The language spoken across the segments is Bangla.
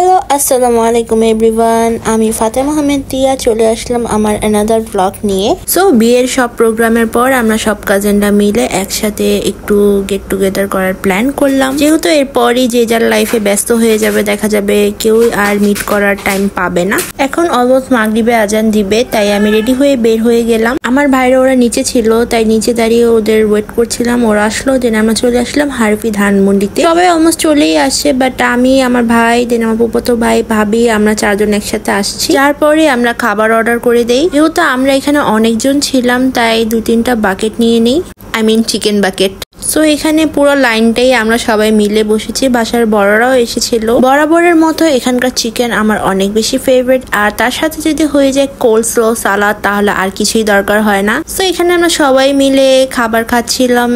হ্যালো আসসালামু আলাইকুম এভরিওয়ান, আমি ফাতেমা আহমেদ দিয়া চলে আসলাম আমার অ্যানাদার ব্লগ নিয়ে। সো বিয়ের সব প্রোগ্রামের পর আমরা সব কাজিনরা মিলে একসাথে একটু গেট টুগেদার করার প্ল্যান করলাম, যেহেতু এরপরই যে যার লাইফে ব্যস্ত হয়ে যাবে, দেখা যাবে কেউ আর মিট করার টাইম পাবে না। এখন অলমোস্ট মাগরিবে আজান দিবে, তাই আমি রেডি হয়ে বের হয়ে গেলাম। আমার ভাইরা ওরা নিচে ছিল, তাই নিচে দাঁড়িয়ে ওদের ওয়েট করছিলাম। ওরা আসলো, দেন আমরা চলে আসলাম হারফি ধানমন্ডিতে। সবাই অলমোস্ট চলেই আসছে, বাট আমি, আমার ভাই, দেন আমার ফুফাতো ভাই, ভাবি, আমরা চারজন একসাথে আসছি। তারপরে আমরা খাবার অর্ডার করে দেই। যেহেতু আমরা এখানে অনেকজন ছিলাম, তাই 2-3টা বাকেট নিয়ে নিই, I mean chicken bucket. So এখানে পুরো লাইনটাই আমরা সবাই মিলে বসেছি, বাসার বড়রাও এসেছিল। বরাবরের মতো এখানকার চিকেন আমার অনেক বেশি ফেভারিট, আর তার সাথে যদি হয়ে যায় কোল্ড স্লো সালাদ, তাহলে আর কিছুই দরকার হয় না। সো এখানে আমরা সবাই মিলে খাবার খাচ্ছিলাম,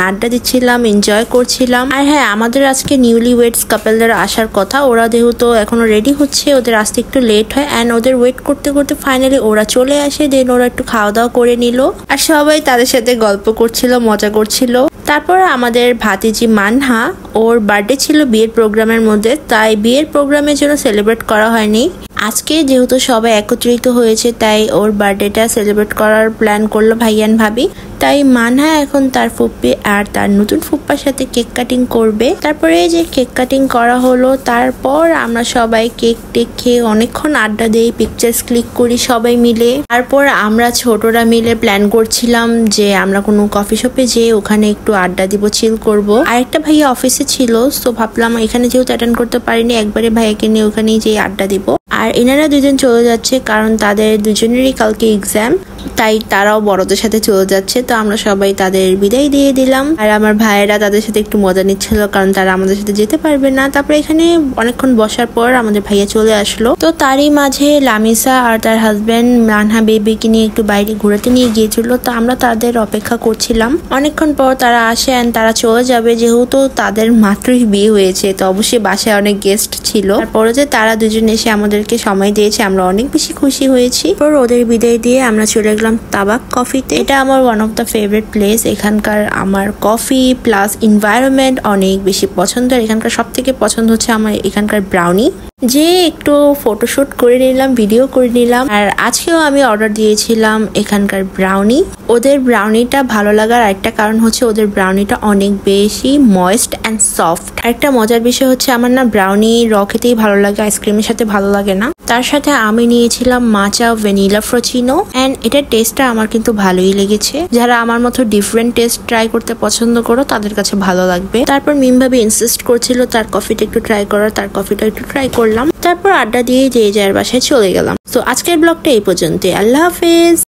আড্ডা দিচ্ছিলাম, এনজয় করছিলাম। আর হ্যাঁ, আমাদের আজকে নিউলি ওয়েডস কাপলদের আসার কথা। ওরা যেহেতু এখনো রেডি হচ্ছে, ওদের আসতে একটু লেট হয়, অ্যান্ড ওদের ওয়েট করতে করতে ফাইনালি ওরা চলে আসে। দেন ওরা একটু খাওয়া দাওয়া করে নিল, আর সবাই তাদের সাথে গল্প করছিল, মজা করছিল। তারপর আমাদের ভাতিজি মানহা, ওর বার্থডে ছিল বিয়ের প্রোগ্রামের মধ্যে, তাই বিয়ের প্রোগ্রামের জন্য সেলিব্রেট করা হয়নি। আজকে যেহেতু সবাই একত্রিত হয়েছে, তাই ওর বার্থডেটা সেলিব্রেট করার প্ল্যান করলো ভাইয়ান ভাবি। তাই মানহা এখন তার ফুপ্পি আর তার নতুন ফুপ্পার সাথে কেক কাটিং করবে। তারপরে যে কেক কাটিং করা হলো, তারপর আমরা সবাই কেক টেক খেয়ে অনেকক্ষণ আড্ডা দেই, পিকচার্স ক্লিক করি সবাই মিলে। তারপর আমরা ছোটরা মিলে প্ল্যান করছিলাম যে আমরা কোনো কফি শপে যেয়ে ওখানে একটু আড্ডা দিব, চিল করব। আরেকটা ভাইয়া অফিসে ছিল, তো ভাবলাম এখানে যেহেতু অ্যাটেন্ড করতে পারিনি, একবারে ভাইয়াকে নিয়ে ওখানেই যেয়ে আড্ডা দিব। আর এনারা দুজন চলে যাচ্ছে, কারণ তাদের দুজনেরই কালকে এক্সাম, তাই তারাও বড়দের সাথে চলে যাচ্ছে। তো আমরা সবাই তাদের বিদায় দিয়ে দিলাম, আর আমার ভাইয়েরা তাদের সাথে একটু মজা নিচ্ছিল, কারণ তারা আমাদের সাথে যেতে পারবে না। তারপরে এখানে অনেকক্ষণ বসার পর আমাদের ভাইয়া চলে আসলো। তো তারই মাঝে লামিসা আর তার হাজবেন্ড মানহা বেবিকে নিয়ে একটু বাইরে ঘোরাতে নিয়ে গিয়েছিল, তো আমরা তাদের অপেক্ষা করছিলাম। অনেকক্ষণ পর তারা আসে, তারা চলে যাবে, যেহেতু তাদের মাত্রই বিয়ে হয়েছে, তো অবশ্যই বাসায় অনেক গেস্ট ছিল। তারপরে যে তারা দুজন এসে আমাদেরকে সময় দিয়েছে, আমরা অনেক বেশি খুশি হয়েছি। পর ওদের বিদায় দিয়ে আমরা চলে গেলাম তাবাক কফিতে। এটা আমার one of the favourite place. এখানকার আমার কফি প্লাস এনভায়রনমেন্ট অনেক বেশি পছন্দ। এখানকার সব থেকে পছন্দ হচ্ছে আমার এখানকার ব্রাউনি। যে একটু ফটোশুট করে নিলাম, ভিডিও করে নিলাম। আর আজকেও আমি অর্ডার দিয়েছিলাম এখানকার ব্রাউনি। ওদের ব্রাউনিটা ভালো লাগার আরেকটা কারণ হচ্ছে ওদের ব্রাউনিটা অনেক বেশি ময়েস্ট অ্যান্ড সফট। আরেকটা মজার বিষয় হচ্ছে আমার না ব্রাউনি র খেতেই ভালো লাগে, আইসক্রিমের সাথে ভালো লাগে না। তার সাথে আমি নিয়েছিলাম মাচা ভ্যানিলা ফ্রোচিনো, অ্যান্ড এটার টেস্টটা আমার কিন্তু ভালোই লেগেছে। যারা আমার মতো ডিফারেন্ট টেস্ট ট্রাই করতে পছন্দ করো, তাদের কাছে ভালো লাগবে। তারপর মিম ভাবি ইনসিস্ট করছিল তার কফিটা একটু ট্রাই করার, তার কফিটা একটু ট্রাই করলাম। তারপর আড্ডা দিয়ে যে যার বাসায় চলে গেলাম। তো আজকের ব্লগটা এই পর্যন্ত। আল্লাহ হাফেজ।